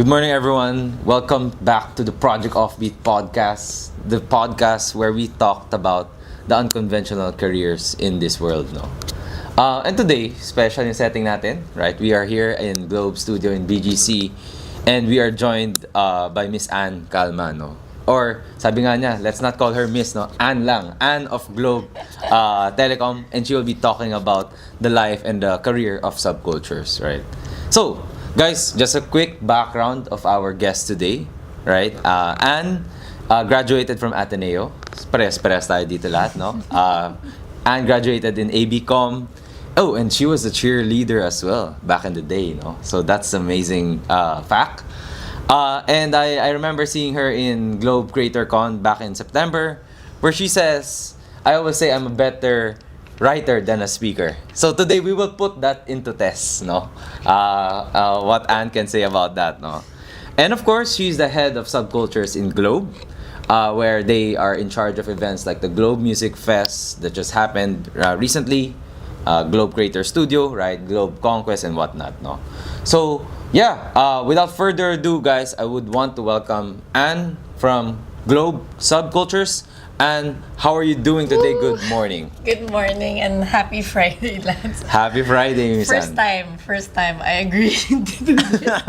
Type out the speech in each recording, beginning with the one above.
Good morning, everyone. Welcome back to the Project Offbeat podcast, the podcast where we talked about the unconventional careers in this world, no? And today, special yung setting natin, right? We are here in Globe Studio in BGC, and we are joined by Miss Ann Calma, no? Or sabi nga niya, let's not call her Miss, no? Ann lang, Ann of Globe Telecom, and she will be talking about the life and the career of subcultures, right? So, guys, just a quick background of our guest today, right? Ann graduated from Ateneo. Parehas tayo dito lahat, no? Ann graduated in ABCom. Oh, and she was a cheerleader as well back in the day, no? So that's amazing fact. And I remember seeing her in Globe Creator Con back in September, where she says, I always say I'm a better writer than a speaker. So today we will put that into test, no? What Ann can say about that, no? And of course, she's the head of subcultures in Globe, where they are in charge of events like the Globe Music Fest that just happened recently, Globe Creator Studio, right? Globe Conquest and whatnot, no? So yeah, without further ado, guys, I would want to welcome Ann from Globe Subcultures. And how are you doing today? Good morning. Good morning and happy Friday, Lance. Happy Friday, Miss Ann. First time I agree to do this.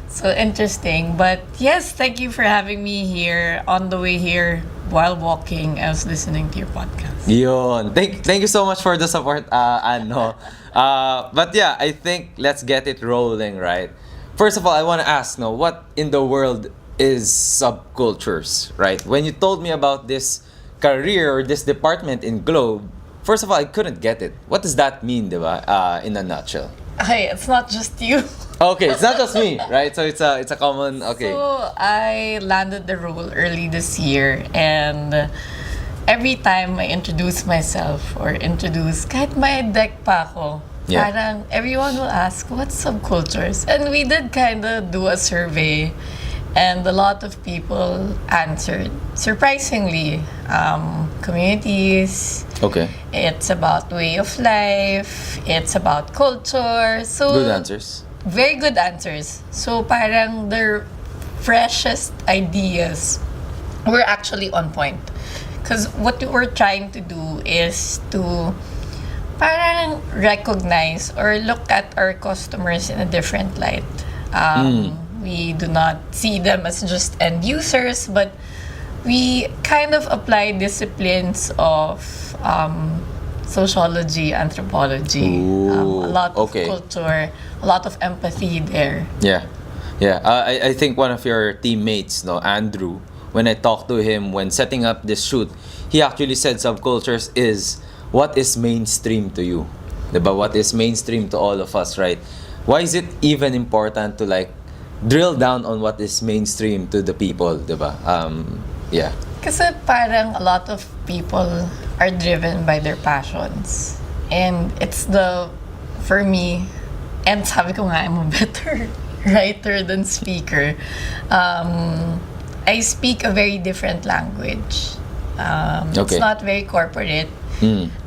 So interesting. But yes, thank you for having me here. On the way here, while walking, I was listening to your podcast. Yun. Thank you so much for the support, Ann, no? But yeah, I think let's get it rolling, right? First of all, I want to ask, no, what in the world is subcultures, right? When you told me about this career or this department in Globe, first of all, I couldn't get it. What does that mean, diba? In a nutshell. Hey, it's not just you. Okay, it's not just me, right? So it's a common, okay. So I landed the role early this year, and every time I introduce myself or kahit may deck pa ako, parang everyone will ask, what's subcultures? And we did kind of do a survey. And a lot of people answered. Surprisingly, communities. Okay. It's about way of life. It's about culture. So good answers. Very good answers. So parang their freshest ideas were actually on point. Because what we're trying to do is to parang recognize or look at our customers in a different light. We do not see them as just end users, but we kind of apply disciplines of sociology, anthropology, a lot of culture, a lot of empathy there. Yeah. I think one of your teammates, no, Andrew, when I talked to him when setting up this shoot, he actually said subcultures is what is mainstream to you. Diba? What is mainstream to all of us, right? Why is it even important to like drill down on what is mainstream to the people, diba? Yeah. Kasi parang a lot of people are driven by their passions. And it's for me, and sabi ko nga, I'm a better writer than speaker. I speak a very different language. It's not very corporate.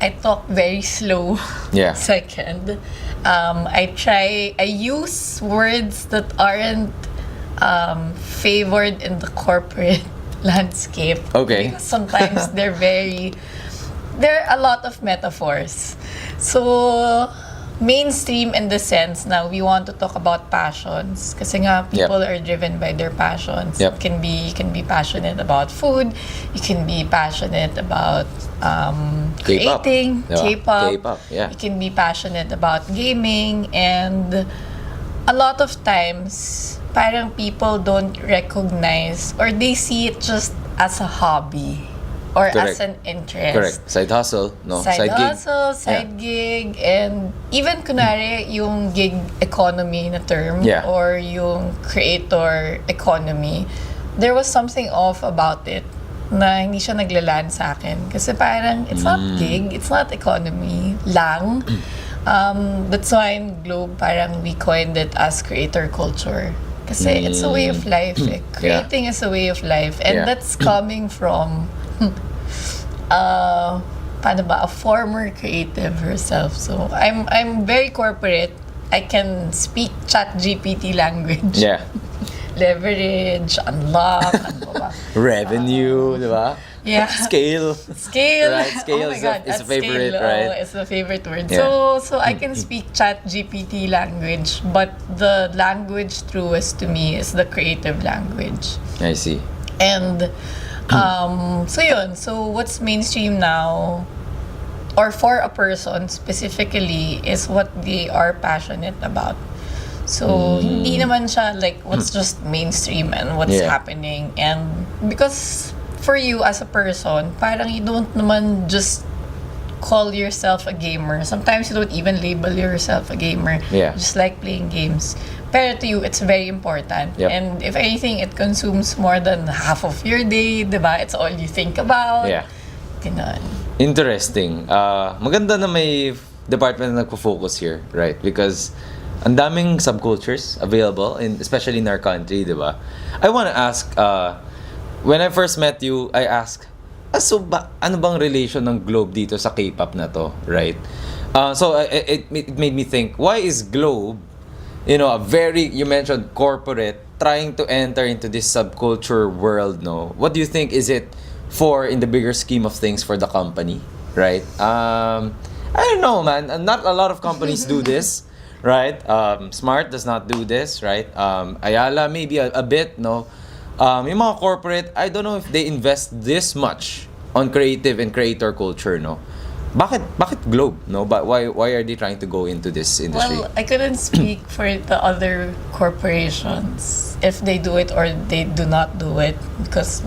I talk very slow. Yeah. Second, I use words that aren't favored in the corporate landscape. Okay. Because sometimes there are a lot of metaphors. So mainstream in the sense now we want to talk about passions kasi nga people are driven by their passions. You can be passionate about food, you can be passionate about creating K-pop. Yeah. You can be passionate about gaming, and a lot of times parang people don't recognize or they see it just as a hobby or as an interest. Correct. Side hustle, no? Side hustle, side gig, and even kunwari yung gig economy na term or yung creator economy, there was something off about it na hindi siya naglalaan sa akin. Kasi parang it's not gig, it's not economy lang. That's why in Globe parang we coined it as creator culture. Kasi it's a way of life. Creating is a way of life, and that's coming from a former creative herself. So I'm very corporate. I can speak chat GPT language. Yeah. leverage, unlock, ano pa ba? Revenue, di ba? Yeah. Scale. Right, scale oh my God, is a favorite, scale, right? it's a favorite word. Yeah. So I can speak chat GPT language, but the language truest to me is the creative language. I see. And so yun, so what's mainstream now, or for a person specifically, is what they are passionate about. So hindi naman siya like what's just mainstream and what's happening. And because for you as a person, parang you don't naman just call yourself a gamer. Sometimes you don't even label yourself a gamer. Yeah. You just like playing games. Pero to you, it's very important. Yep. And if anything, it consumes more than half of your day, diba? It's all you think about. Yeah. Ganun. Interesting. Maganda na may department na nagpo-focus here, right? Because ang daming subcultures available, especially in our country, di ba? I want to ask, when I first met you, I asked, so ano bang relation ng Globe dito sa K-pop na to, right? So it made me think, why is Globe, a very, you mentioned corporate, trying to enter into this subculture world, no? What do you think is it for, in the bigger scheme of things, for the company, right? I don't know, man. Not a lot of companies do this, right? Smart does not do this, right? Ayala maybe a bit, no? Yung mga corporate, I don't know if they invest this much on creative and creator culture, no? Bakit Globe, no? But why are they trying to go into this industry? Well, I couldn't speak for the other corporations if they do it or they do not do it because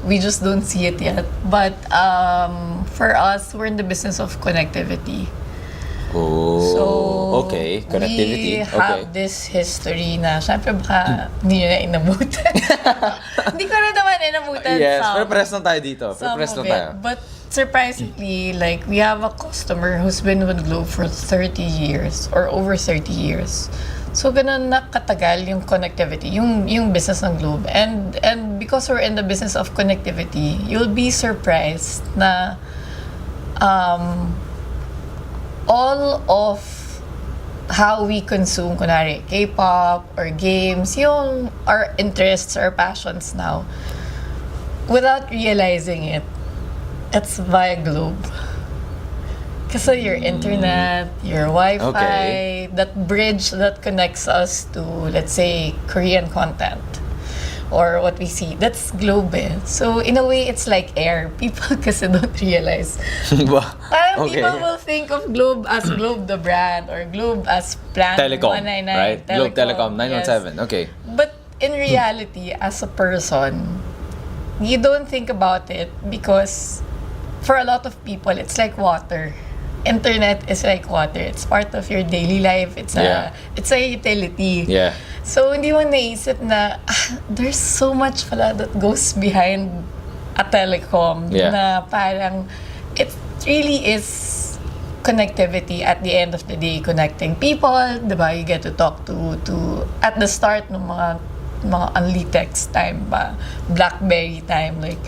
we just don't see it yet. But for us, we're in the business of connectivity. Oh, so, okay. Connectivity. We have this history na, syempre baka hindi nyo na inabutan. Hindi ko na naman inabutan yes, pero press lang tayo dito. Press lang tayo. But surprisingly, like, we have a customer who's been with Globe for 30 years or over 30 years. So, ganun na katagal yung connectivity, yung business ng Globe. And because we're in the business of connectivity, you'll be surprised na all of how we consume, kunwari, K-pop or games, yung our interests, our passions now, without realizing it, it's via Globe. Kasi your internet, your Wi-Fi, that bridge that connects us to, let's say, Korean content or what we see, that's Globe. So in a way, it's like air. People kasi don't realize. Parang people will think of Globe as Globe the brand or Globe as Plan Telecom, 199. right? Globe Telecom 917. Yes. Okay. But in reality, as a person, you don't think about it because for a lot of people, it's like water. Internet is like water. It's part of your daily life. It's a utility. Yeah. So hindi mo naisip na there's so much pala that goes behind a telecom na parang it really is connectivity at the end of the day, connecting people, diba? You get to talk to at the start ng mga Unlitex time ba, BlackBerry time, like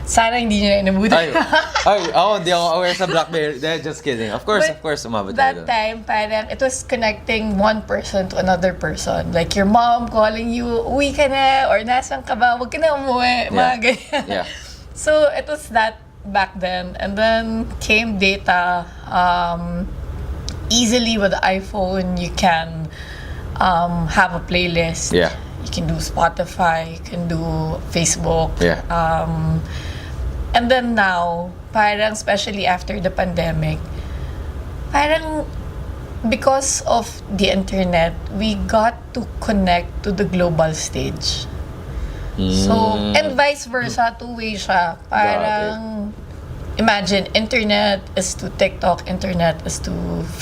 sana hindi nyo na inabutan. Hindi ako aware sa BlackBerry. Just kidding. Of course, umabot tayo. That time, parang it was connecting one person to another person. Like your mom calling you, uwi ka na, or nasan ka ba, wag ka na umuwi, mga ganyan. Yeah. So, it was that back then. And then came data. Easily with the iPhone, you can have a playlist. Yeah. You can do Spotify, you can do Facebook. Yeah. And then now, parang especially after the pandemic, parang because of the internet, we got to connect to the global stage. So, and vice versa, two-way siya. Parang, imagine, internet is to TikTok, internet is to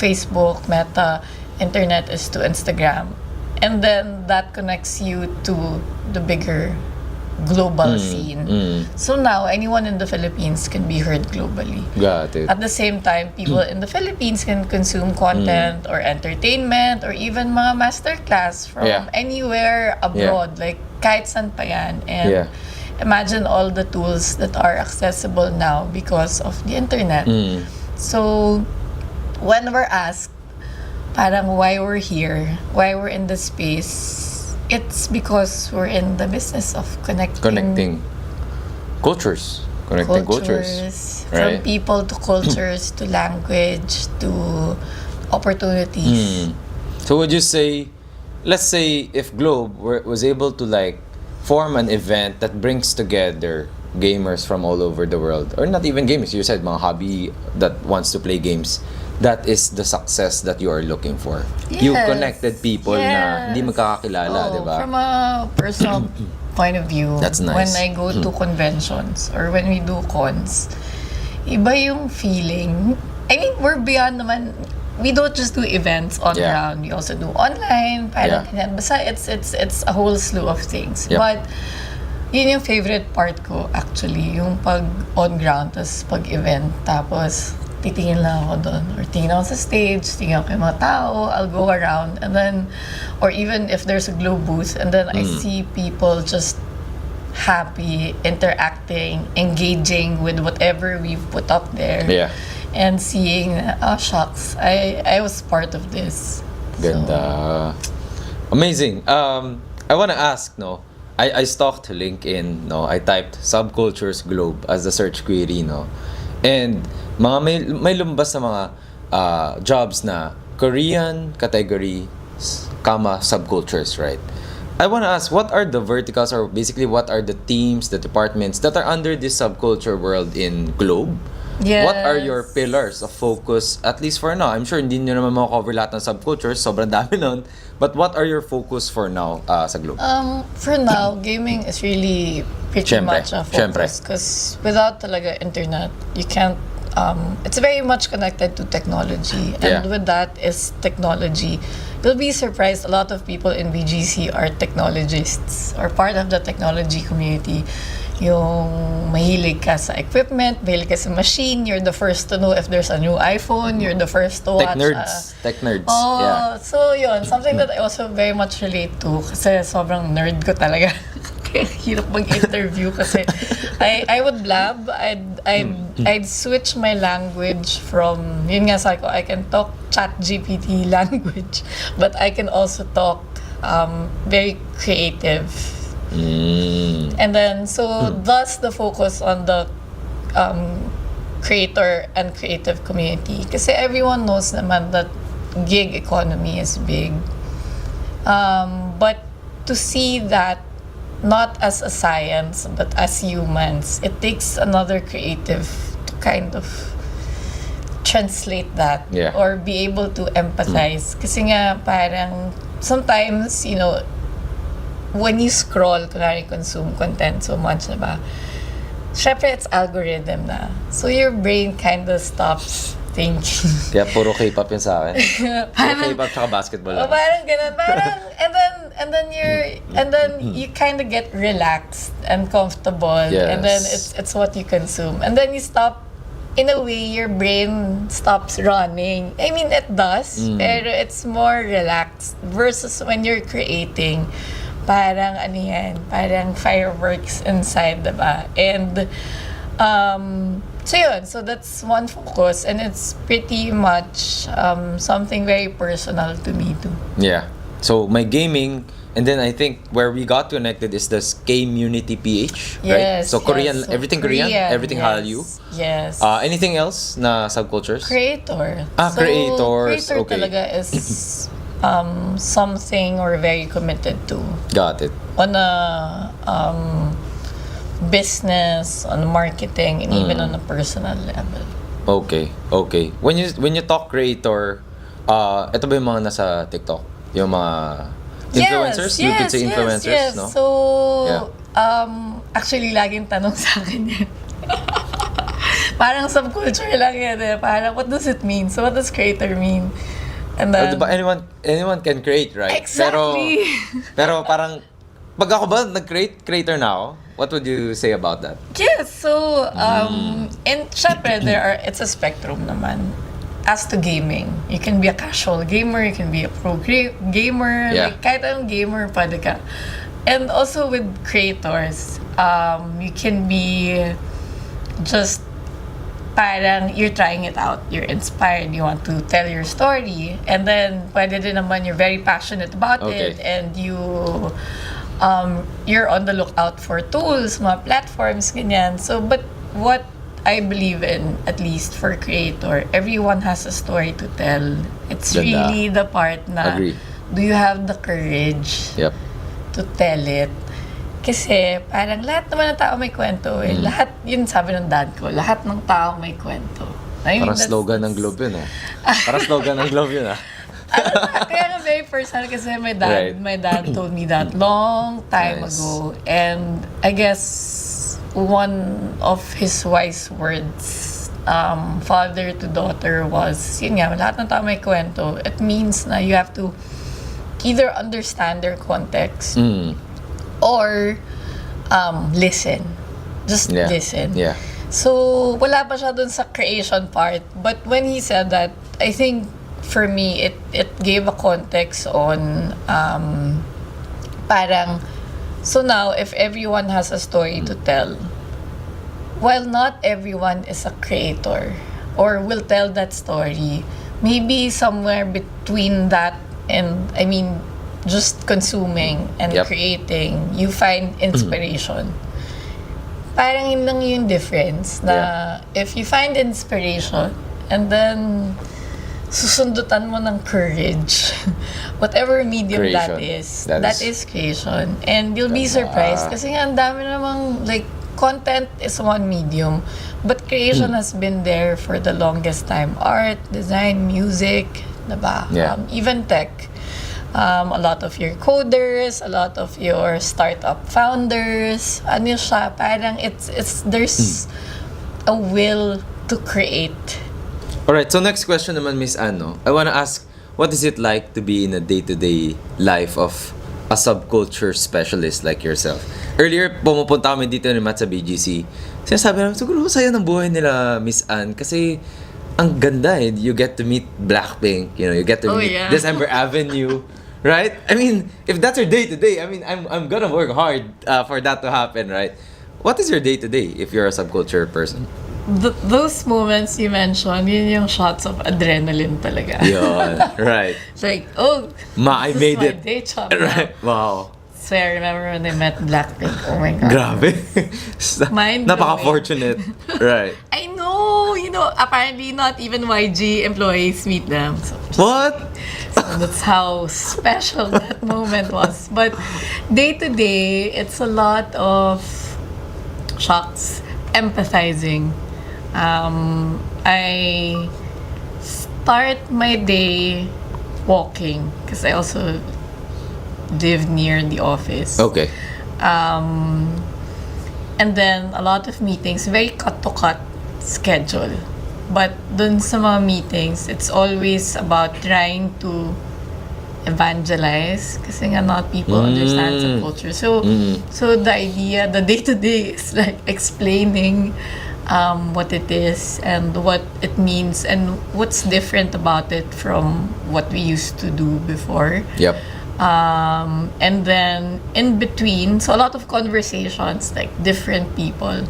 Facebook, Meta, internet is to Instagram. And then that connects you to the bigger global scene. So now, anyone in the Philippines can be heard globally. Got it. At the same time, people in the Philippines can consume content or entertainment or even mga masterclass from anywhere abroad. Like, kahit saan pa yan. And imagine all the tools that are accessible now because of the internet. So, when we're asked, parang why we're here, why we're in the space, it's because we're in the business of connecting cultures. Connecting cultures. Right? From people to cultures to language to opportunities. So would you say, let's say if Globe was able to like form an event that brings together gamers from all over the world, or not even gamers, you said mga hobby that wants to play games, that is the success that you are looking for. Yes. You connected people na hindi magkakakilala, di ba? From a personal point of view, that's nice. When I go to conventions or when we do cons, iba yung feeling. I mean, we're beyond naman. We don't just do events on ground. We also do online. Parang ganyan. Basta it's a whole slew of things. Yep. But yun yung favorite part ko actually, yung pag on ground, tapos pag event, tapos titingin lang ako doon. Or tingin ako sa stage, tingin ako yung mga tao, I'll go around, and then, or even if there's a Globe booth, and then I see people just happy, interacting, engaging with whatever we've put up there. Yeah. And seeing, oh shucks, I was part of this. Ganda. So. Amazing. I want to ask, no, I stalked LinkedIn, no, I typed Subcultures Globe as the search query, no, and mga may lumbas na mga jobs na Korean category, subcultures, right? I want to ask, what are the verticals, or basically what are the teams, the departments that are under this subculture world in Globe? Yes. What are your pillars of focus, at least for now? I'm sure hindi nyo naman makakover lahat ng subcultures, sobrang dami nun. But what are your focus for now sa Globe? For now, gaming is really pretty much a focus. Because without talaga internet, you can't, it's very much connected to technology. And with that is technology. You'll be surprised, a lot of people in BGC are technologists or part of the technology community. Yung mahilig ka sa equipment, mahilig ka sa machine, you're the first to know if there's a new iPhone, you're the first to watch. Tech nerds. Oh, yeah. So yun, something that I also very much relate to kasi sobrang nerd ko talaga. Hirap mag-interview kasi I would blab, I'd switch my language from, yun nga sabi ko, I can talk ChatGPT language, but I can also talk very creative. And then, so thus the focus on the creator and creative community. Kasi everyone knows naman that gig economy is big. But to see that not as a science, but as humans, it takes another creative to kind of translate that or be able to empathize. Kasi nga parang sometimes, you know, when you scroll, kunwari consume content so much, diba? Syempre, it's algorithm na. So your brain kind of stops thinking. Kaya puro K-pop yun sa akin. Puro K-pop tsaka basketball lang. Parang ganun. Parang, and then you kind of get relaxed and comfortable. Yes. And then it's what you consume. And then you stop, in a way, your brain stops running. I mean, it does, pero it's more relaxed versus when you're creating. Parang ano yan, parang fireworks inside, diba? And so yun, so that's one focus, and it's pretty much something very personal to me too. Yeah. So my gaming, and then I think where we got connected is the Community PH, right? Yes. So Korean, so everything Korean, everything Hallyu. Yes. Anything else na subcultures? Creator. So, creators. Creator okay. talaga is something we're very committed to. Got it. On a business, on marketing, and even on a personal level. Okay. When you talk creator, ito ba yung mga nasa TikTok? Yung mga influencers? You could say influencers, no? So, actually, laging tanong sa akin yan. Parang subculture lang yan eh. Parang, what does it mean? So, what does creator mean? And then, diba anyone can create, right? Exactly. Pero parang, pag ako ba creator na ako, what would you say about that? Yes, so, and syempre, it's a spectrum naman. As to gaming, you can be a casual gamer, you can be a pro gamer, like kahit anong gamer, pwede ka. And also with creators, you can be just parang you're trying it out, you're inspired, you want to tell your story, and then pwede din naman you're very passionate about it, and you're on the lookout for tools, mga platforms, ganyan. So, but what I believe in, at least for creator, everyone has a story to tell. It's really the part na, do you have the courage to tell it? Kasi parang lahat naman ng tao may kwento eh. Lahat, yun sabi ng dad ko, lahat ng tao may kwento. I mean, parang slogan ng Globe yun Parang slogan ng Globe yun Kaya nga very personal kasi my dad told me that long time ago. And I guess one of his wise words, father to daughter, was, yun nga, lahat ng tao may kwento. It means na you have to either understand their context or listen. Just listen. Yeah. So, wala pa siya dun sa creation part. But when he said that, I think for me, it gave a context on parang, so now, if everyone has a story to tell, while not everyone is a creator or will tell that story, maybe somewhere between that and, I mean, just consuming and creating, you find inspiration. Parang yun lang yung difference na if you find inspiration and then susundutan mo ng courage, whatever medium creation. that is creation. And you'll be surprised kasi nga ang dami namang, like, content is one medium, but creation has been there for the longest time. Art, design, music, diba? Even tech. A lot of your coders, a lot of your startup founders, ano siya, parang there's a will to create. Alright, so next question naman, Miss Anno. I wanna ask, what is it like to be in a day-to-day life of a subculture specialist like yourself? Earlier, pumupunta kami dito ni Matt sa BGC. Sinasabi namin, siguro saya ng buhay nila, Miss Ann, kasi ang ganda eh. You get to meet Blackpink, you know, you get to meet December Avenue, right? I mean, if that's your day-to-day, I mean, I'm gonna work hard for that to happen, right? What is your day-to-day if you're a subculture person? Those moments you mentioned, yun yung shots of adrenaline talaga. Yun, right. It's like, oh, I made it. Day job. Right, wow. So I remember when I met Blackpink. Oh my God. Grabe. Mind-blowing. Napaka-fortunate. Right. I know. You know, apparently not even YG employees meet them. So What? So that's how special that moment was. But day to day, it's a lot of shocks, empathizing. I start my day walking because I also live near the office. Okay. And then a lot of meetings, very cut-to-cut schedule. But dun sa mga meetings, it's always about trying to evangelize kasi nga not people understand subculture. So the idea, the day-to-day is like explaining what it is and what it means and what's different about it from what we used to do before. Yep. And then in between, so a lot of conversations, like different people.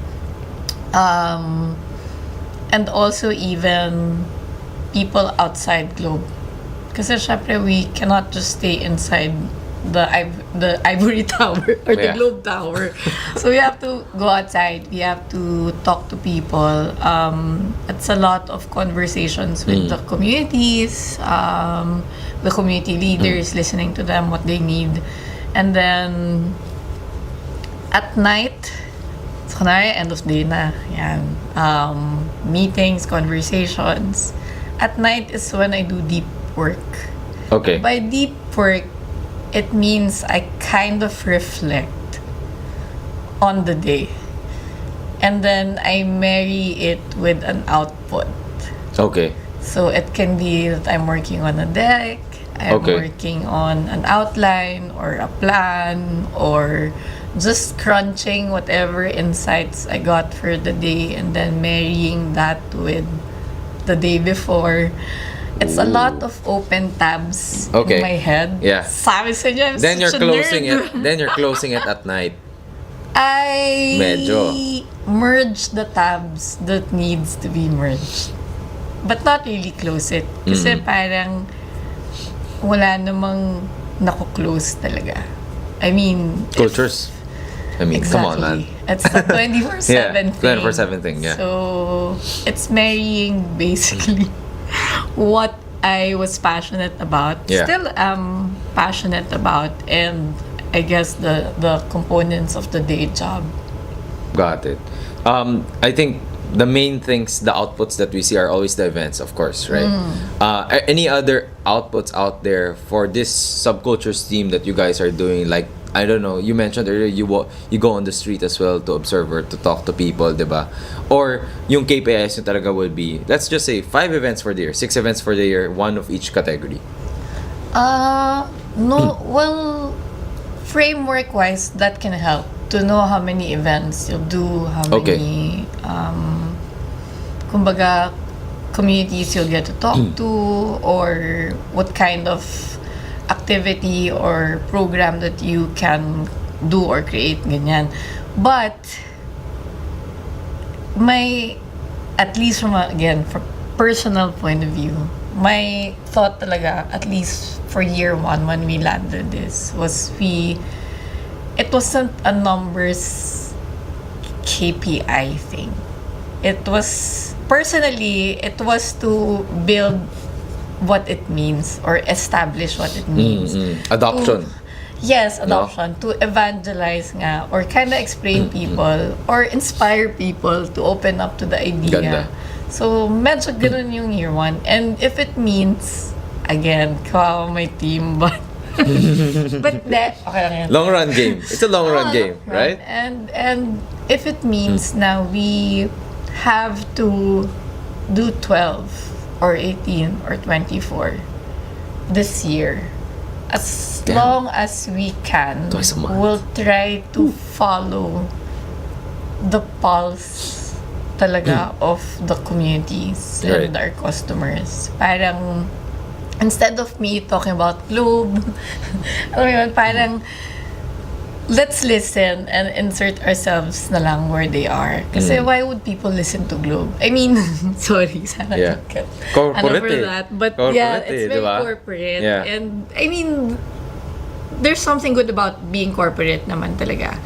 And also even people outside Globe. Kasi syempre we cannot just stay inside the Ivory Tower or the Globe Tower. So we have to go outside. We have to talk to people. It's a lot of conversations with the communities, the community leaders, listening to them, what they need. And then at night, so kunwari, end of day na. Yan. Meetings, conversations. At night is when I do deep work. Okay. By deep work, it means I kind of reflect on the day. And then I marry it with an output. Okay. So it can be that I'm working on a deck, I'm working on an outline or a plan, or just crunching whatever insights I got for the day and then marrying that with the day before. It's a lot of open tabs in my head. Yeah. Sabi sa inyo, I'm Then you're such a closing nerd. it. Then you're closing it at night. I Medyo. merge the tabs that needs to be merged. But not really close it. Kasi parang wala namang naku-close talaga. I mean... Cultures. Exactly. Come on, man. It's a 24/7 thing. 24/7 thing, yeah. So, it's marrying basically what I was passionate about, still am passionate about, and I guess the components of the day job. Got it. I think the main things, the outputs that we see are always the events, of course, right? Any other outputs out there for this subcultures team that you guys are doing? Like, I don't know, you mentioned earlier you go on the street as well to observe or to talk to people, diba? Or yung KPIs yung talaga will be, let's just say 5 events for the year, 6 events for the year, 1 of each category. No, well, framework-wise, that can help to know how many events you'll do, how many, kumbaga, communities you'll get to talk to, or what kind of activity or program that you can do or create, ganyan. But at least from personal point of view, my thought talaga, at least for year 1 when we landed this, it wasn't a numbers KPI thing. It was to build what it means or establish what it means. Adoption. Adoption. No? To evangelize nga or kind of explain people or inspire people to open up to the idea. Ganda. So, medyo ganun yung year 1. And if it means, again, kawawa my team, but that, okay lang yan. Long run game. It's a long run game, right? And if it means now we have to do 12 or 18 or 24 this year, as long as we can, we'll try to follow the pulse talaga of the communities and our customers. Parang instead of me talking about Globe, alam mo yun, parang let's listen and insert ourselves na lang where they are. Kasi why would people listen to Globe? I mean, sorry, sana corporate for that. But it's very corporate. Yeah. And I mean, there's something good about being corporate naman talaga.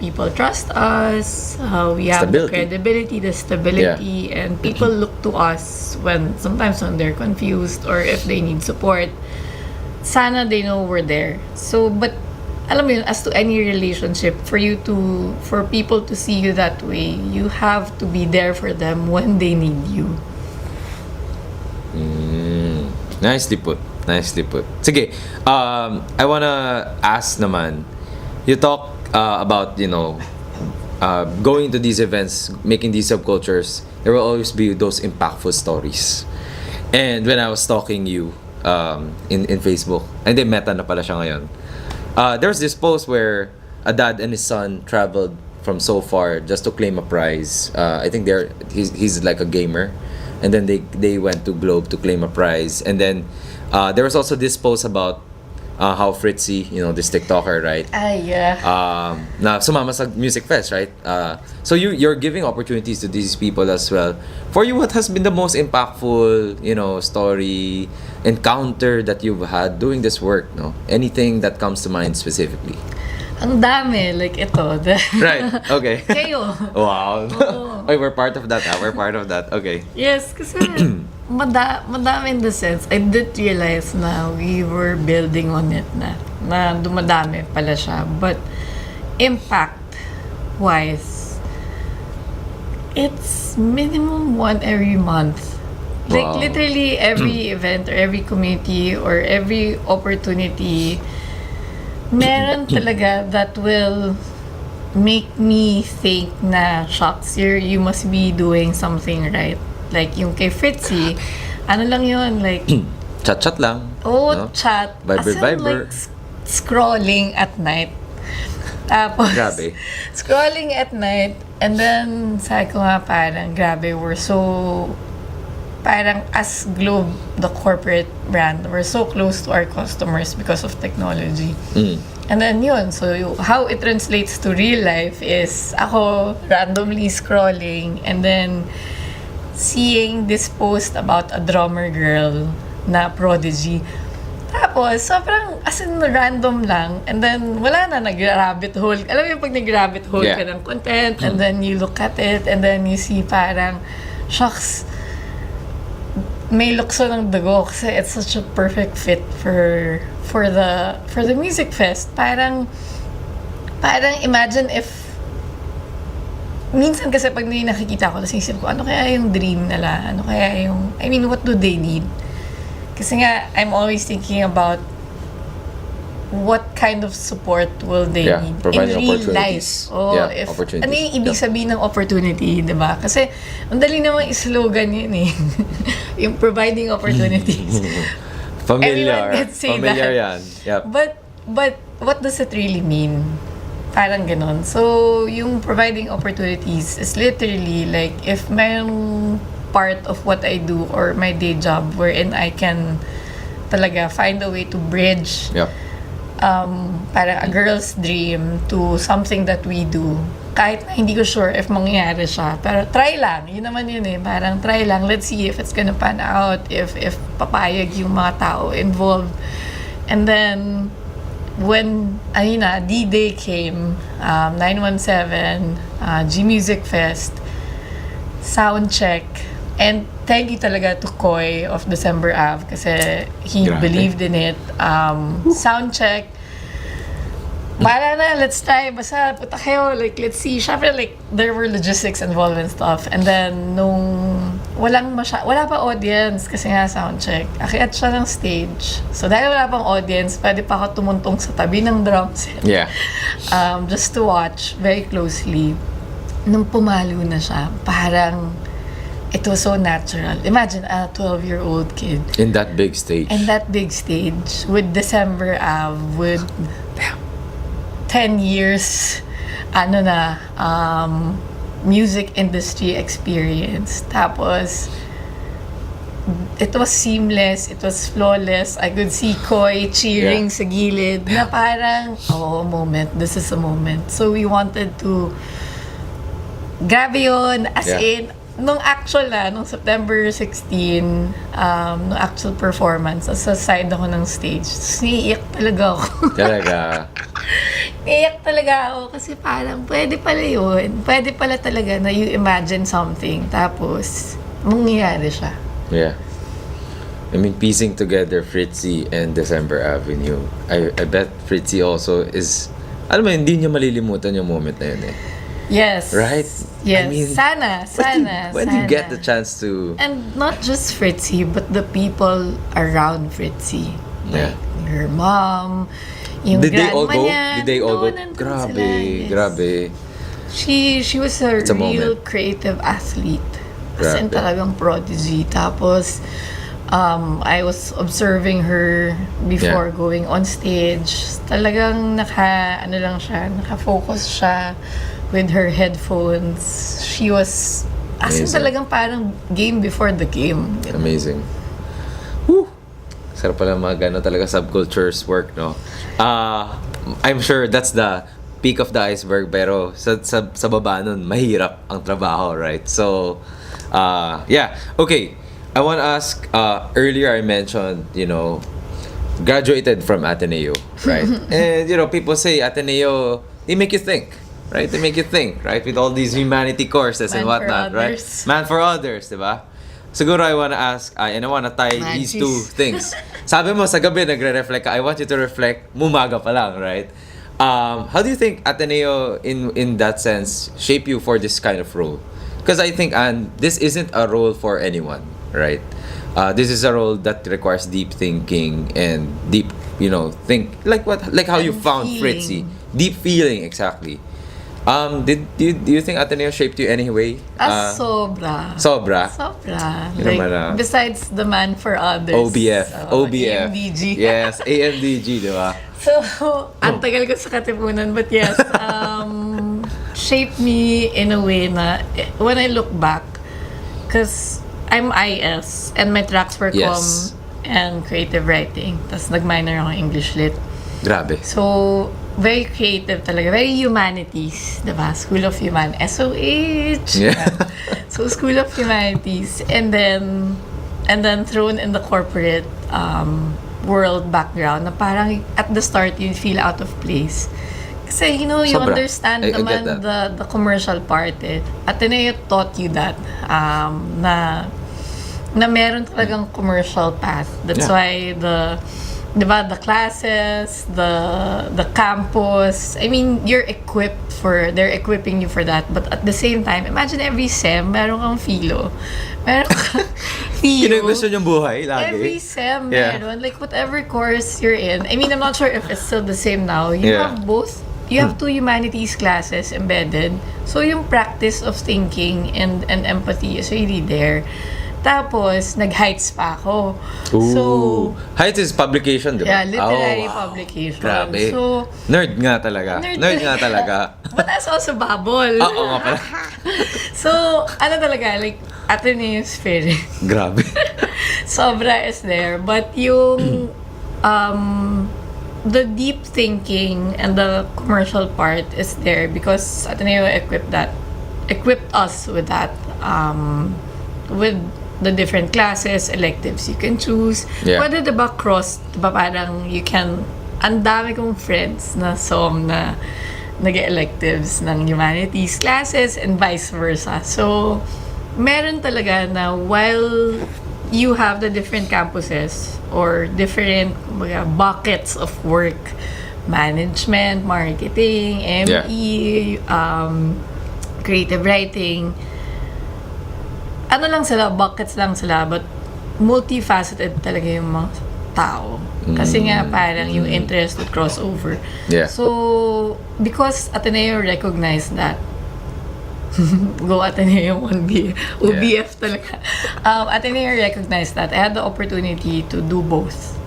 People trust us. We have the credibility, the stability, and people look to us sometimes when they're confused or if they need support. Sana they know we're there. So, but alam mo yun, as to any relationship, for people to see you that way, you have to be there for them when they need you. Nicely put. Sige, I wanna ask naman, you talk about, going to these events, making these subcultures, there will always be those impactful stories. And when I was stalking you in Facebook, and then meta na pala siya ngayon, there was this post where a dad and his son traveled from so far just to claim a prize. I think he's like a gamer, and then they went to Globe to claim a prize. And then there was also this post about how Fritzy, this TikToker, right? Na sumama sa music fest, right? So you're giving opportunities to these people as well. For you, what has been the most impactful, story, encounter that you've had doing this work? No, anything that comes to mind specifically? Ang dami, like ito. Right. Okay. Kayo. Wow. Okay, we're part of that. We're part of that. Okay. Yes, kasi madami in the sense, I did realize na we were building on it na dumadami pala siya. But impact-wise, it's minimum 1 every month. Like literally every event or every community or every opportunity, meron talaga that will make me think na, shucks, you must be doing something right. Like yung kay Fritzy, ano lang yun, like... Chat-chat lang. Chat. Viber. Like, scrolling at night. Tapos, grabe. Scrolling at night, and then, sabi ko nga parang, grabe, we're so parang as Globe, the corporate brand, we're so close to our customers because of technology. And then yun, so how it translates to real life is ako randomly scrolling and then seeing this post about a drummer girl na prodigy. Tapos, sobrang, as in, random lang. And then, wala na, nag-rabbit hole. Alam mo yung pag nag-rabbit hole ka ng content, and then you look at it, and then you see parang, shucks, may lukso ng dugo kasi it's such a perfect fit for the music fest. Parang imagine if minsan kasi pag nakikita ko, tapos isip ko, ano kaya yung dream nila? Ano kaya yung, I mean, what do they need? Kasi nga, I'm always thinking about what kind of support will they need in real life. Ano yung ibig sabihin ng opportunity, di ba? Kasi, ang dali namang slogan yun eh. Yung providing opportunities. Familiar. Everyone can say Familiar that. yan. Yep. But what does it really mean? Parang ganon. So, yung providing opportunities is literally like, if mayroong part of what I do or my day job wherein I can talaga find a way to bridge parang a girl's dream to something that we do. Kahit na hindi ko sure if mangyayari siya. Pero try lang. Yun naman yun eh. Parang try lang. Let's see if it's gonna pan out. If papayag yung mga tao involved. And then, when, ayun na, D-Day came, 917, G-Music Fest, sound check, and thank you talaga to Koy of December Ave kasi he believed in it. Sound check. Bala na, let's try. Basta, puta kayo. Like, let's see. Syempre, like, there were logistics involved and stuff. And then, wala pa audience kasi nga sound check. Akyat siya ng stage. So, dahil wala pang audience, pwede pa ako tumuntong sa tabi ng drum set. Yeah. Just to watch very closely. Nung pumalo na siya, parang, it was so natural. Imagine a 12-year-old kid. In that big stage. In that big stage. With December Ave. With 10 years, music industry experience. Tapos, it was seamless. It was flawless. I could see Koy cheering sa gilid. Na parang, moment. This is a moment. So, we wanted to grabe yun. As in, nung September 16, nung actual performance, sa side ako ng stage, naiiyak talaga ako. Talaga? Naiiyak talaga ako kasi parang pwede pala yun. Pwede pala talaga na you imagine something, tapos mangyayari siya. Yeah. I mean, piecing together Fritzy and December Avenue, I bet Fritzy also is, alam mo, hindi niya malilimutan yung moment na yun eh. Yes. Right? Yes. I mean, sana. When you get the chance to... And not just Fritzy, but the people around Fritzy. Yeah. Like her mom, yung grandma niya. Did they all go? Grabe. Grabe. She was a real moment. creative athlete. As in talagang prodigy. Tapos, I was observing her before going on stage. Talagang naka-focus siya with her headphones. She was, as in talagang parang game before the game. Amazing. Woo! Sarap pala mga talaga subcultures work, no? I'm sure that's the peak of the iceberg, pero sa baba nun, mahirap ang trabaho, right? So, okay. I want to ask, earlier I mentioned, graduated from Ateneo, right? And, people say Ateneo, they make you think, right? They make you think, right? With all these humanity courses and whatnot, right? Man for others, diba? Siguro I want to ask, and I want to tie these two things. Sabi mo, sa gabi nagre-reflect ka. I want you to reflect, mumaga pa lang, right? How do you think Ateneo, in that sense, shape you for this kind of role? Because I think, this isn't a role for anyone, right? This is a role that requires deep thinking and deep, think like how you found Fritzy. Deep feeling, exactly. Do you think Ateneo shaped you anyway? Sobra. Sobra? Sobra. Like, besides the man for others. OBF. AMDG. Yes, AMDG, di ba? So, ang tagal ko sa Katipunan, but yes, shaped me in a way na, when I look back, because I'm IS and my tracks were Yes. and creative writing. Tapos nag-minor ako English Lit. Grabe. So, very creative talaga. Very humanities, diba? School of SOH! Yeah. So, School of Humanities. And then thrown in the corporate world background na parang at the start you feel out of place. Kasi, you Sobra. understand I get naman the commercial part eh. Ateneo taught you that na meron talagang commercial path. That's why diba, the classes, the campus, I mean, they're equipping you for that. But at the same time, imagine every SEM, meron kang philo. Meron kang philo. Gusto niyong buhay lagi. Every SEM, meron. Like, whatever course you're in. I mean, I'm not sure if it's still the same now. You have both. You have 2 humanities classes embedded. So, yung practice of thinking and empathy is really there. Tapos, nag-Heights pa ako. Ooh. So, Heights is publication, di ba? yeah, literary publication. Grabe. So, Nerd nga talaga. Nerd nga talaga. But that's also babol. Oo nga pala. So, ano talaga, like, Ateneo spirit. Grabe. Sobra is there. But yung, the deep thinking and the commercial part is there because Ateneo equipped us with that, with the different classes, electives you can choose. Yeah. Pwede diba cross, diba parang you can, ang dami kong friends na na nag-electives ng humanities classes and vice versa. So, meron talaga na while you have the different campuses or different buckets of work, management, marketing, ME, creative writing, ano lang sila, buckets lang sila, but multifaceted talaga yung mga tao. Kasi nga parang yung interest would cross over. Yeah. So, because Ateneo recognized that, go Ateneo 1B, UBF talaga. Ateneo recognized that. I had the opportunity to do both.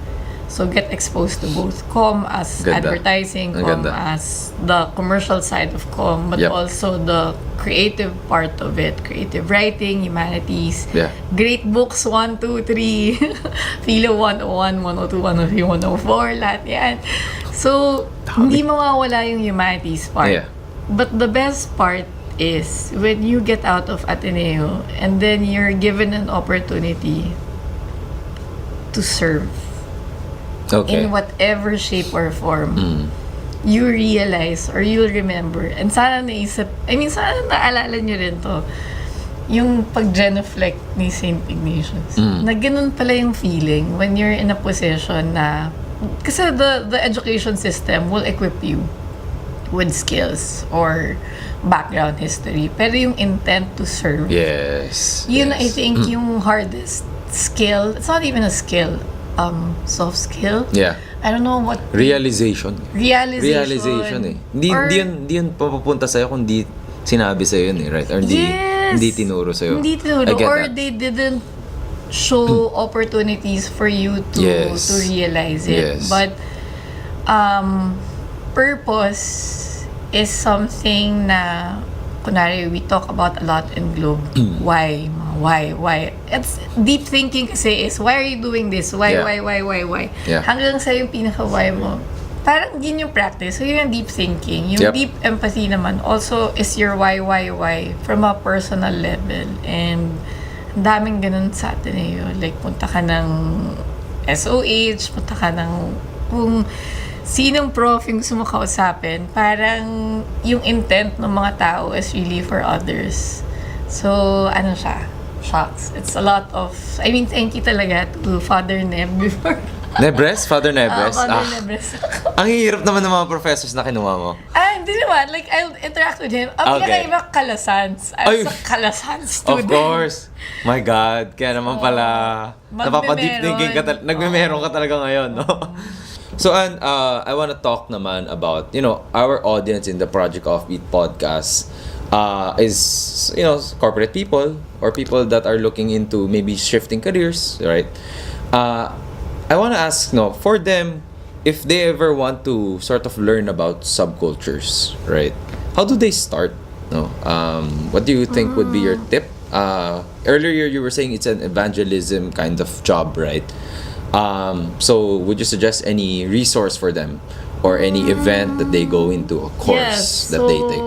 So, get exposed to both as advertising, as the commercial side of but also the creative part of it. Creative writing, humanities, great books, 1, 2, 3, Philo 101, 102, 103, 104, lahat yan. So, hindi mawawala yung humanities part. Yeah. But the best part is when you get out of Ateneo and then you're given an opportunity to serve. Okay. In whatever shape or form, you realize or you'll remember. And sana sana naalala nyo rin to, yung pag-genuflect ni St. Ignatius. Na ganun pala yung feeling when you're in a position na, kasi the education system will equip you with skills or background history. Pero yung intent to serve, yun I think yung hardest skill. It's not even a skill. Soft skill. Yeah. I don't know what. Realization eh. Hindi yun papupunta sa'yo kung di sinabi sa'yo yun eh, right? Or hindi tinuro sa'yo. Hindi tinuro. Or they didn't show opportunities for you to realize it. Yes. But purpose is something na kunwari we talk about a lot in Globe. Why? It's deep thinking kasi is why are you doing this? Why? Yeah. Hanggang sa yung pinaka-why mo. Parang yun yung practice. So yun yung deep thinking. Yung deep empathy naman also is your why from a personal level. And ang daming ganun sa Ateneo. Like punta ka ng SOH, punta ka ng kung sinong prof yung gusto mo kausapin, parang yung intent ng mga tao is really for others. So, ano siya? Shocks. It's a lot of, thank you talaga to Father Neb before. Nebres? Father Nebres? Father Nebres. Ang hirap naman ng mga professors na kinuha mo. Hindi naman. Like, I'll interact with him. Ang pinaka-iba, Kalasans. I was a Kalasans student. Of course. My God. Kaya naman pala, napapa-deep thinking ka nagmemeron ka talaga ngayon, no? So, I want to talk naman about, our audience in the Project Offbeat podcast is, corporate people or people that are looking into maybe shifting careers, right? I want to ask, for them, if they ever want to sort of learn about subcultures, right? How do they start? What do you think would be your tip earlier you were saying it's an evangelism kind of job, right? So would you suggest any resource for them or any event that they go into, a course that they take?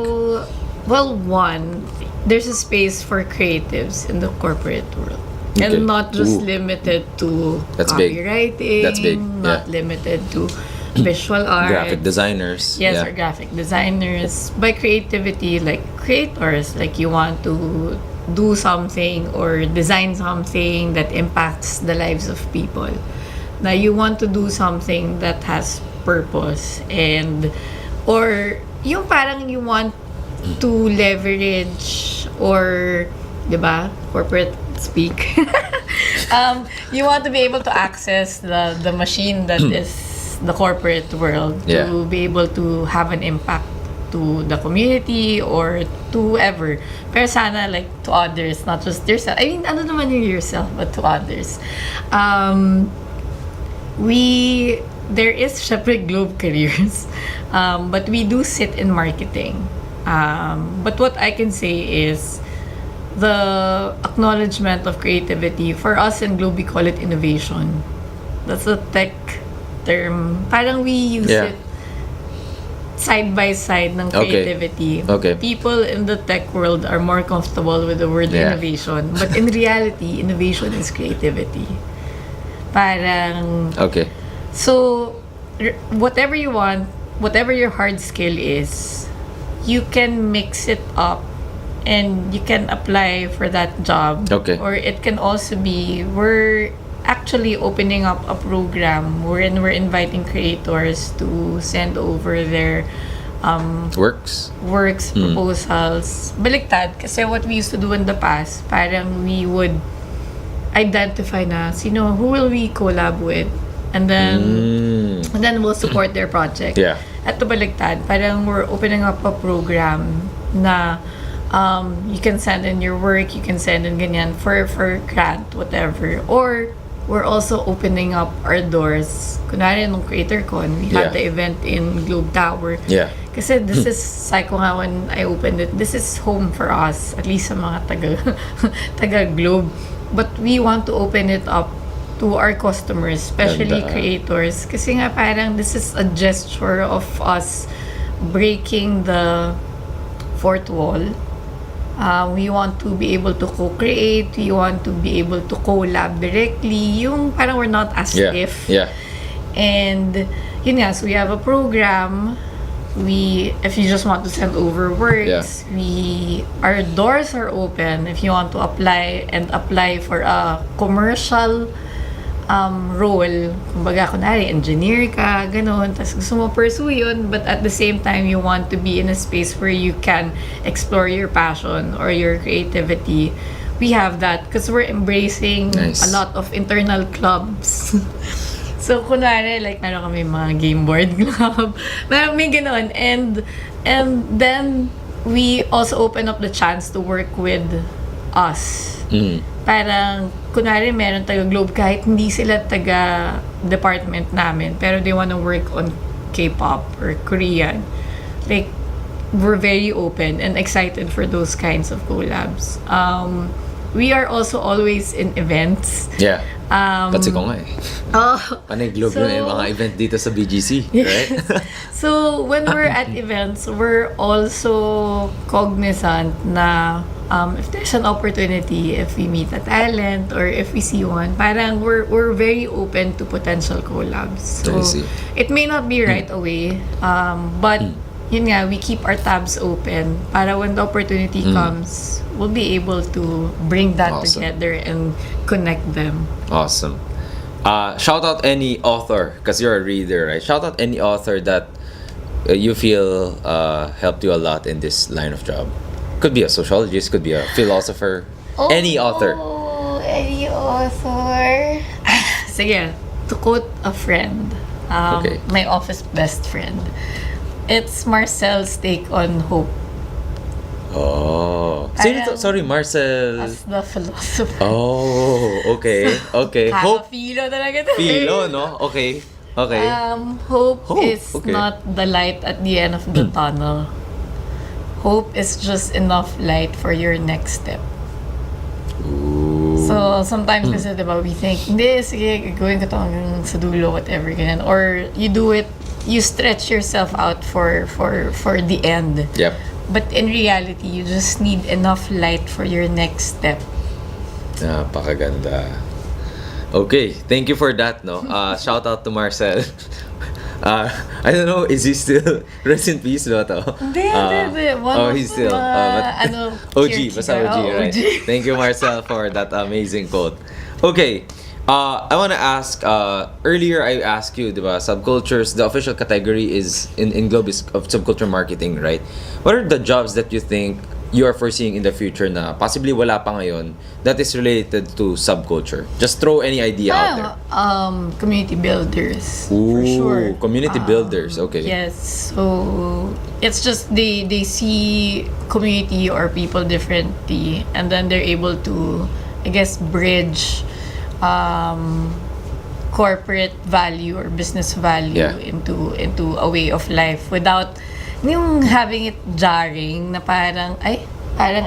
Well, one, there's a space for creatives in the corporate world. Okay. And not just limited to copywriting. That's big. Not limited to visual art. Graphic designers. Yes, or graphic designers. By creativity, like creators, like you want to do something or design something that impacts the lives of people. Now, you want to do something that has purpose or yung parang you want to leverage or, diba, corporate speak. You want to be able to access the machine that is the corporate world to be able to have an impact to the community or to whoever. Pero sana like to others, not just yourself. I mean, ano naman yung yourself, but to others. There is syempre Globe Careers, but we do sit in marketing. But what I can say is the acknowledgement of creativity. For us in Globe, we call it innovation. That's a tech term. Parang we use it side by side ng creativity. Okay. People in the tech world are more comfortable with the word innovation. But in reality, innovation is creativity. Parang... Okay. So, whatever you want, whatever your hard skill is, you can mix it up and you can apply for that job. Okay. Or it can also be, we're actually opening up a program wherein we're inviting creators to send over their works, proposals. Baliktad, kasi what we used to do in the past, parang we would identify na who will we collab with, and then we'll support their project. At the baliktad, parang we're opening up a program na you can send in your work, you can send in ganyan for grant, whatever. Or we're also opening up our doors. Kunwari nung CreatorCon, we had the event in Globe Tower. Kasi this is, psycho nga when I opened it, this is home for us, at least sa mga taga Globe. But we want to open it up to our customers, especially creators. Kasi nga parang this is a gesture of us breaking the fourth wall. We want to be able to co-create. We want to be able to collab directly. Yung parang we're not as if. And yun nga, so we have a program. If you just want to send over works, our doors are open. If you want to apply for a commercial role, kumbaga kunwari engineer ka, ganun, tapos gusto mo pursue yun, but at the same time you want to be in a space where you can explore your passion or your creativity, we have that because we're embracing a lot of internal clubs. So kunwari like meron kami mga game board club, may ganun, and then we also open up the chance to work with us. Parang, kunwari meron taga Globe kahit hindi sila taga department namin, pero they wanna work on K-pop or Korean. Like, we're very open and excited for those kinds of collabs. We are also always in events. Pansin ko nga eh. Panay Globe yung mga event dito sa BGC, right? So, when we're at events, we're also cognizant na if there's an opportunity, if we meet a talent or if we see one, parang we're very open to potential collabs. So, it may not be right away, but yun nga, we keep our tabs open para when the opportunity comes, we'll be able to bring that together and connect them. Awesome. Shout out any author, because you're a reader, right? Shout out any author that you feel helped you a lot in this line of job. Could be a sociologist, could be a philosopher. Any author. Any author. Sige, to quote a friend, my office best friend, it's Marcel's take on hope. Sorry, Marcel. As the philosopher. Okay. Hope. Philo talaga to. Philo, no? Okay. Hope is not the light at the end of the tunnel. Hope is just enough light for your next step. So, sometimes kasi, diba, we think, hindi, sige, gawin ko to hanggang sa dulo, whatever, ganyan. Or, you do it, you stretch yourself out for the end. Yep. But in reality, you just need enough light for your next step. Napakaganda. Okay, thank you for that, no? Shout out to Marcel. I don't know, is he still rest in peace ba to? Hindi. He's still OG, basta OG, right? Thank you, Marcel, for that amazing quote. Okay, I want to ask, earlier I asked you, diba, subcultures, the official category is in Globe is of subculture marketing, right? What are the jobs that you think you are foreseeing in the future na possibly wala pa ngayon that is related to subculture? Just throw any idea out there. Community builders. Ooh, for sure. Community builders, okay. Yes. So, it's just they see community or people differently, and then they're able to, I guess, bridge corporate value or business value into a way of life without yung having it jarring na parang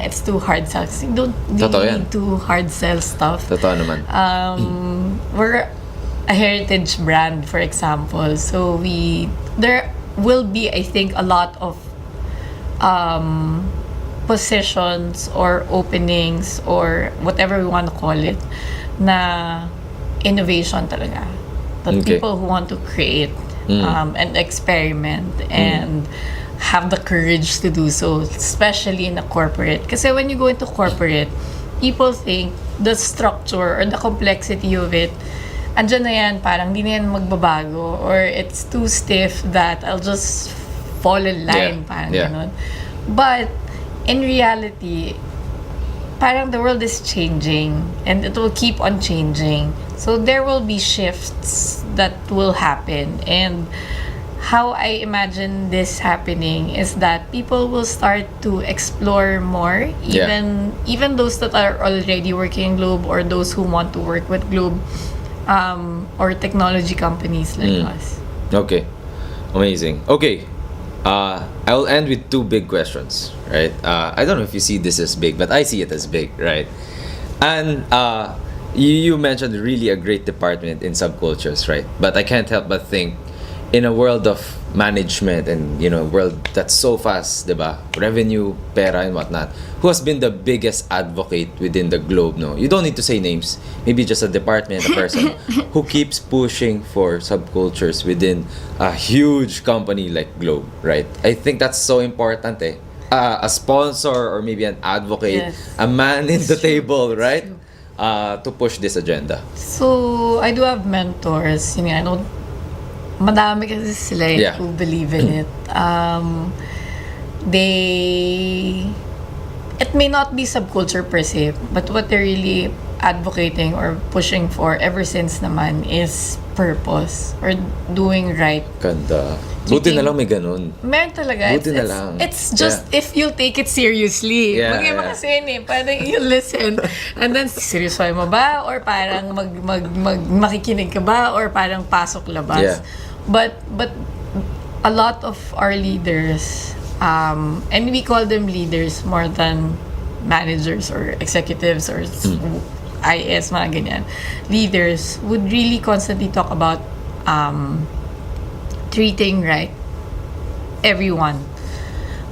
it's too hard sell. You don't really need to hard sell stuff. Totoo naman. We're a heritage brand, for example. So there will be, I think, a lot of positions or openings or whatever we want to call it na innovation talaga. That people who want to create and experiment and have the courage to do so, especially in a corporate. Kasi when you go into corporate, people think the structure or the complexity of it, andyan na yan, parang di na yan magbabago, or it's too stiff that I'll just fall in line, parang ganun. But in reality, parang the world is changing and it will keep on changing. So there will be shifts that will happen, and how I imagine this happening is that people will start to explore more, even those that are already working in Globe or those who want to work with Globe or technology companies like us. Okay, amazing. Okay, I will end with two big questions, right? I don't know if you see this as big, but I see it as big, right? And you mentioned really a great department in subcultures, right? But I can't help but think, in a world of management and, you know, world that's so fast, diba? Revenue, pera, and whatnot. Who has been the biggest advocate within the Globe, no? You don't need to say names. Maybe just a department, a person who keeps pushing for subcultures within a huge company like Globe, right? I think that's so important, eh? A sponsor or maybe an advocate, a man in the table, right? To push this agenda. So, I do have mentors. You know, I don't madami kasi sila who believe in it. It may not be subculture per se, but what they're really advocating or pushing for ever since naman is purpose or doing right. Ganda. Buti na lang may ganun. Meron talaga. Buti na lang. It's just if you'll take it seriously. Mag-iba kasi yun eh. Parang you listen and then seryoso mo ba? Or parang makikinig ka ba? Or parang pasok labas? But a lot of our leaders, and we call them leaders more than managers or executives or IS, mga ganyan. Leaders would really constantly talk about treating right everyone.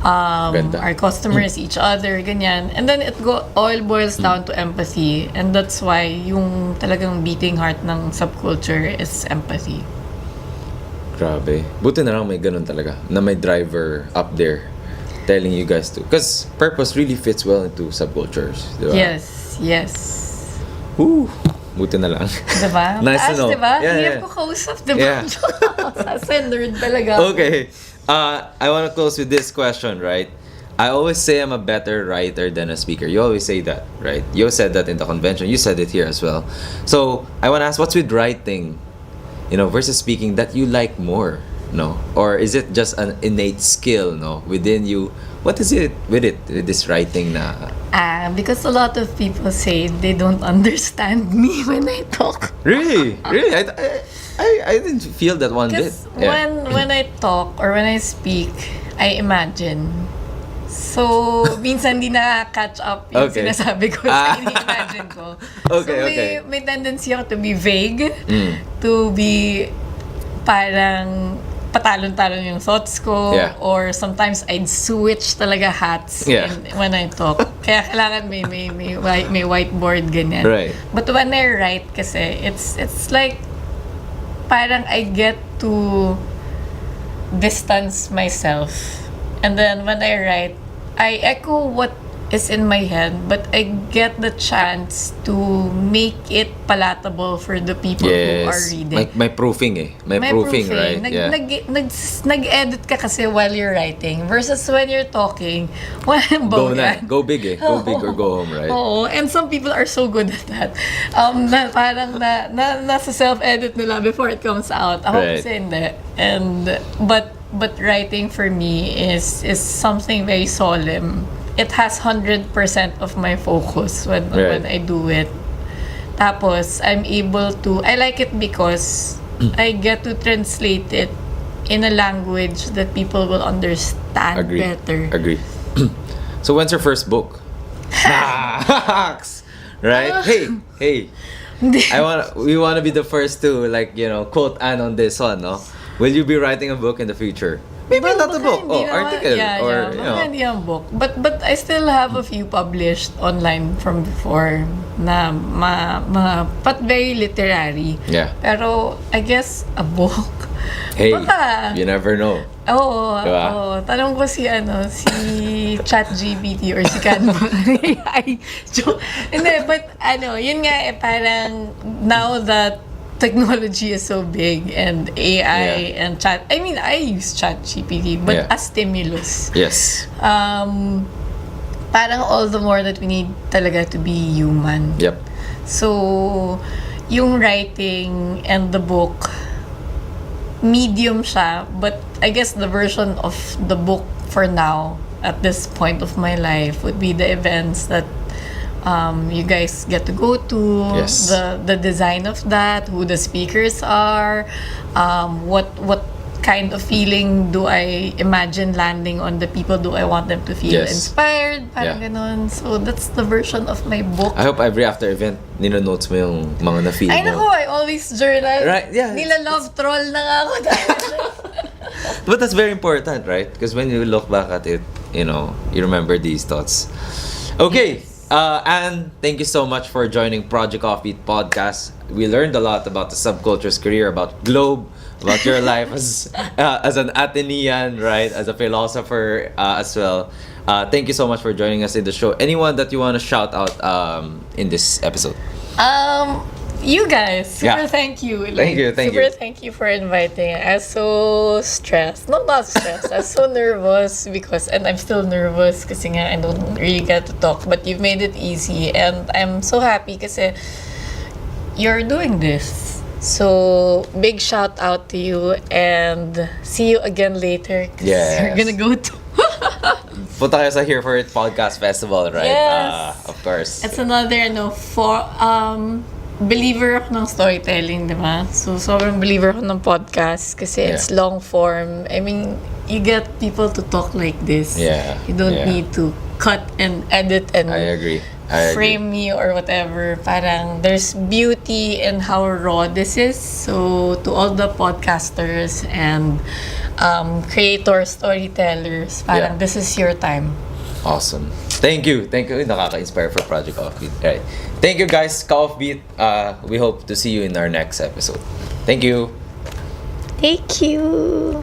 Our customers, each other, ganyan. And then it all boils down to empathy. And that's why yung talagang beating heart ng subculture is empathy. Grabe. Buti na lang may ganun talaga. Na may driver up there telling you guys to. Because purpose really fits well into subcultures. Diba? Yes. Woo! Buti na lang. Diba? Nice to know. Diba? Hirap ko kausap, diba? Nerd talaga. Okay. I want to close with this question, right? I always say I'm a better writer than a speaker. You always say that, right? You said that in the convention. You said it here as well. So, I want to ask, what's with writing, versus speaking that you like more, no? Or is it just an innate skill, no, within you? What is it with this writing na? Because a lot of people say they don't understand me when I talk. Really? I didn't feel that one bit. Because when I talk or when I speak, I imagine So, minsan di na-catch up yung sinasabi ko sa ini-imagine ko. May tendency ako to be vague, to be parang patalon-talon yung thoughts ko, or sometimes I'd switch talaga hats when I talk. Kaya kailangan may whiteboard, ganyan. Right. But when I write kasi, it's like parang I get to distance myself. And then when I write, I echo what is in my head, but I get the chance to make it palatable for the people who are reading. May proofing May proofing, right? Nag-edit ka kasi while you're writing versus when you're talking. Go big Go big or go home, right? Oo, and some people are so good at that. Parang nasa self-edit nila before it comes out. Ako kasi hindi. But writing for me is something very solemn. It has 100% of my focus when I do it. Tapos, I like it because I get to translate it in a language that people will understand better. Agree. So, when's your first book? Right? Hey. We want to be the first to quote Anne on this one, no? Will you be writing a book in the future? Maybe not a book. Article. Hindi yung book. But I still have a few published online from before na but very literary. Yeah. Pero I guess a book. Hey, you never know. Oo. Tanong ko si ChatGPT or si Calma. Hindi, but yun nga parang now that technology is so big and AI and chat. I mean, I use ChatGPT, but as stimulus. Yes. Parang all the more that we need talaga to be human. Yep. So, yung writing and the book, medium siya, but I guess the version of the book for now, at this point of my life, would be the events that you guys get to go to, the design of that, who the speakers are, what kind of feeling do I imagine landing on the people, do I want them to feel inspired, parang ganon. So that's the version of my book. I hope every after event, nino-notes mo yung mga na-feel mo. Ay nako, I always journal. Right, yeah. Nila-love troll na nga ako dahil. But that's very important, right? Because when you look back at it, you remember these thoughts. Okay. Anne, thank you so much for joining Project Offbeat podcast. We learned a lot about the Subcultures career, about Globe, about your life as an Atenean, right? As a philosopher as well. Thank you so much for joining us in the show. Anyone that you want to shout out in this episode? You guys, thank you. Thank you. Thank you for inviting. I was so stressed. No, not stressed. I was so nervous and I'm still nervous kasi nga I don't really get to talk. But you've made it easy and I'm so happy kasi you're doing this. So, big shout out to you and see you again later. Yes. We're gonna go to... Punta kayo sa Here For It Podcast Festival, right? Yes. Of course. It's another, believer ako ng storytelling, di ba? So, sobrang believer ako ng podcast kasi it's long form. I mean, you get people to talk like this. Yeah. You don't need to cut and edit and I agree. frame me or whatever. Parang there's beauty in how raw this is. So, to all the podcasters and creators, storytellers, parang this is your time. Awesome. Thank you. Nakaka-inspire for Project Offbeat. Right. Thank you guys, Offbeat. We hope to see you in our next episode. Thank you. Thank you.